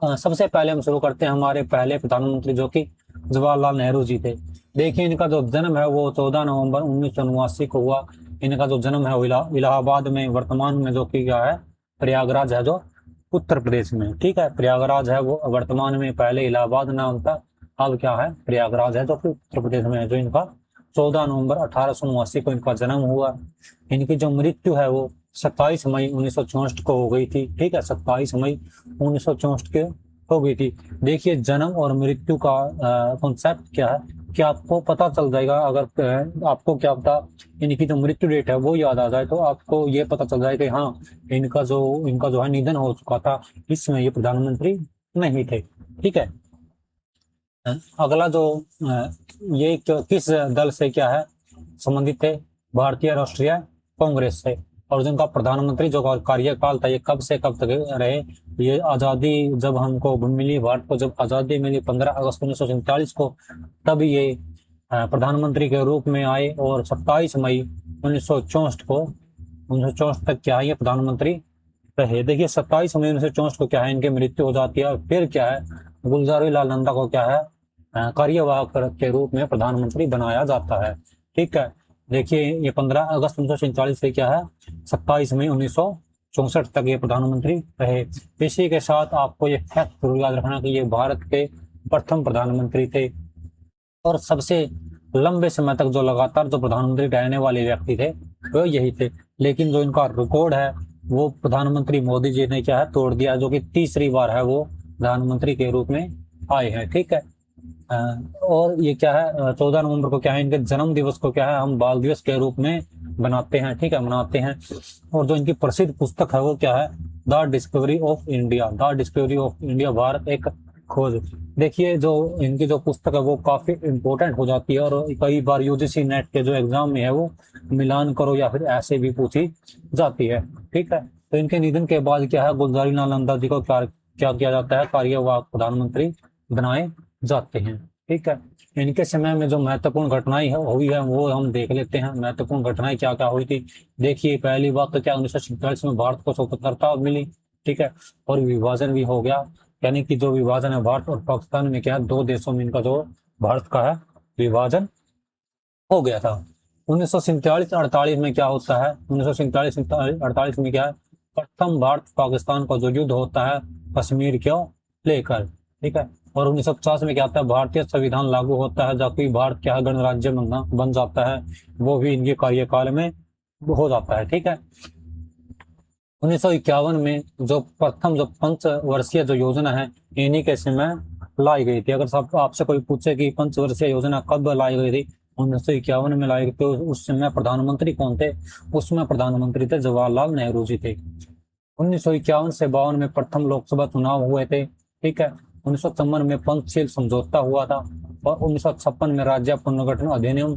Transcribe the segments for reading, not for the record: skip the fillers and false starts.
सबसे पहले हम शुरू करते हैं हमारे पहले प्रधानमंत्री जो कि जवाहरलाल नेहरू जी थे। देखिए इनका जो जन्म है वो 14 नवंबर 1989 को हुआ। इनका जो जन्म है वो इलाहाबाद में, वर्तमान में जो कि क्या है, प्रयागराज है जो उत्तर प्रदेश में। ठीक है, प्रयागराज है वो वर्तमान में, पहले इलाहाबाद नाम था, अब क्या है, प्रयागराज है जो कि उत्तर प्रदेश में है। जो इनका 14 नवंबर 1889 को इनका जन्म हुआ। इनकी जो मृत्यु है वो 27 मई 1964 को हो गई थी। ठीक है, 27 मई 1964 के हो गई थी। देखिए जन्म और मृत्यु का कॉन्सेप्ट क्या है, कि आपको पता चल जाएगा। अगर आपको क्या पता इनकी जो मृत्यु डेट है वो याद आ जाए तो आपको ये पता चल जाए कि हाँ, इनका जो है निधन हो चुका था, इसमें ये प्रधानमंत्री नहीं थे। ठीक है। अगला जो ये किस दल से क्या है संबंधित थे, भारतीय राष्ट्रीय कांग्रेस से। और जिनका प्रधानमंत्री जो कार्यकाल था ये कब से कब तक रहे, ये आजादी जब हमको मिली, भारत को जब आजादी मिली 15 अगस्त 1947 को, तब ये प्रधानमंत्री के रूप में आए। और 27 मई 1964 को, 1964 तक क्या है ये प्रधानमंत्री रहे। देखिए 27 मई 1964 को क्या है इनकी मृत्यु हो जाती है। और फिर क्या है, गुलजारी लाल नंदा को क्या है कार्यवाहक के रूप में प्रधानमंत्री बनाया जाता है। ठीक है। देखिए ये 15 अगस्त 1947 से क्या है 27 मई 1964 तक ये प्रधानमंत्री रहे। इसी के साथ आपको ये फैक्ट जरूर याद रखना कि ये भारत के प्रथम प्रधानमंत्री थे और सबसे लंबे समय तक जो लगातार जो प्रधानमंत्री रहने वाले व्यक्ति थे वो यही थे। लेकिन जो इनका रिकॉर्ड है वो प्रधानमंत्री मोदी जी ने क्या है तोड़ दिया, जो कि तीसरी बार है वो प्रधानमंत्री के रूप में आए हैं। ठीक है। और ये क्या है 14 नवंबर को क्या है इनके जन्म दिवस को क्या है हम बाल दिवस के रूप में बनाते हैं। ठीक है, मनाते हैं। और जो इनकी प्रसिद्ध पुस्तक है वो क्या है, the discovery of India, the discovery of India, Bharat एक खोज। देखिए जो इनकी जो पुस्तक है वो काफी इंपॉर्टेंट हो जाती है और कई बार यूजीसी नेट के जो एग्जाम में है वो मिलान करो या फिर ऐसे भी पूछी जाती है। ठीक है। तो इनके निधन के बाद क्या है गुलजारी लाल नंदा जी को क्या क्या किया जाता है, कार्यवाहक प्रधानमंत्री बनाए जाते हैं। ठीक है। इनके समय में जो महत्वपूर्ण घटनाएं हुई है वो हम देख लेते हैं। महत्वपूर्ण घटनाएं क्या क्या हुई थी। देखिए पहली बात तो क्या 1947 में भारत को स्वतंत्रता मिली। ठीक है। और विभाजन भी हो गया, यानी कि जो विभाजन है भारत और पाकिस्तान में क्या है, दो देशों में इनका जो भारत का है विभाजन हो गया था। 1947-48 में क्या होता है, 1947-48 में क्या है, प्रथम भारत पाकिस्तान का जो युद्ध होता है कश्मीर को लेकर। ठीक है। और 1950 में क्या आता है, भारतीय संविधान लागू होता है, जबकि भारत क्या है गणराज्य बन जाता है, वो भी इनके कार्यकाल में हो जाता है। ठीक है। 1951 में जो प्रथम जो पंचवर्षीय जो योजना है इन्हीं के समय लाई गई थी। अगर सब आपसे कोई पूछे कि पंचवर्षीय योजना कब लाई गई थी, 1951 में लाई गई। तो उस समय प्रधानमंत्री कौन थे, उसमें प्रधानमंत्री थे जवाहरलाल नेहरू जी थे। 1951 से 52 में प्रथम लोकसभा चुनाव हुए थे। ठीक है। 1954 में पंचशील समझौता हुआ था और 1956 में राज्य पुनर्गठन अधिनियम।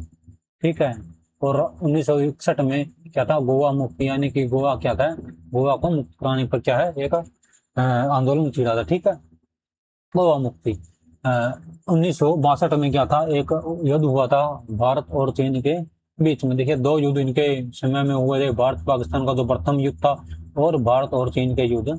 ठीक है। और 1961 में क्या था, गोवा मुक्ति, यानी कि गोवा क्या था, गोवा को मुक्त कराने पर क्या है एक आंदोलन छिड़ा था। ठीक है, गोवा मुक्ति। 1962 में क्या था, एक युद्ध हुआ था भारत और चीन के बीच में। देखिए दो युद्ध इनके समय में हुए थे, भारत पाकिस्तान का जो प्रथम युद्ध था और भारत और चीन के युद्ध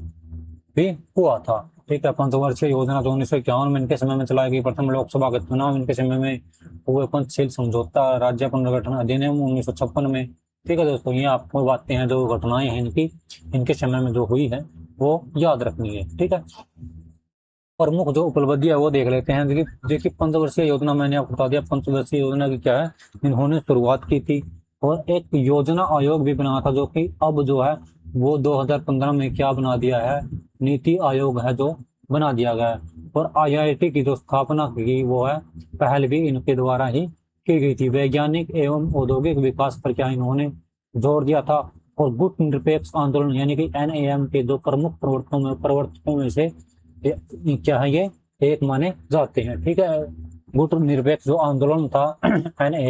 भी हुआ था। ठीक है। पंचवर्षीय योजना जो 1951 में इनके समय में चलाई गई, प्रथम लोकसभा के चुनाव इनके समय में हुए, पंचशील समझौता, राज्य पुनर्गठन अधिनियम 1956 में। ठीक है दोस्तों, ये आपको बातें हैं जो घटनाएं हैं इनकी इनके समय में जो हुई है वो याद रखनी है। ठीक है। प्रमुख जो उपलब्धियां वो देख लेते हैं। देखिए पंचवर्षीय योजना मैंने आपको बता दिया, पंचवर्षीय योजना की क्या है, इन्होंने शुरुआत की थी। और एक योजना आयोग भी बना था जो कि अब जो है वो 2015 में क्या बना दिया है, नीति आयोग है जो बना दिया गया है। और आईआईटी की जो स्थापना की वो है पहल भी इनके द्वारा ही की गई थी। वैज्ञानिक एवं औद्योगिक विकास पर क्या इन्होंने जोर दिया था। और गुट निरपेक्ष आंदोलन यानी कि एनएएम के जो प्रमुख प्रवर्तकों में से क्या है ये एक माने जाते हैं। ठीक है। गुट निरपेक्ष जो आंदोलन था एनएएम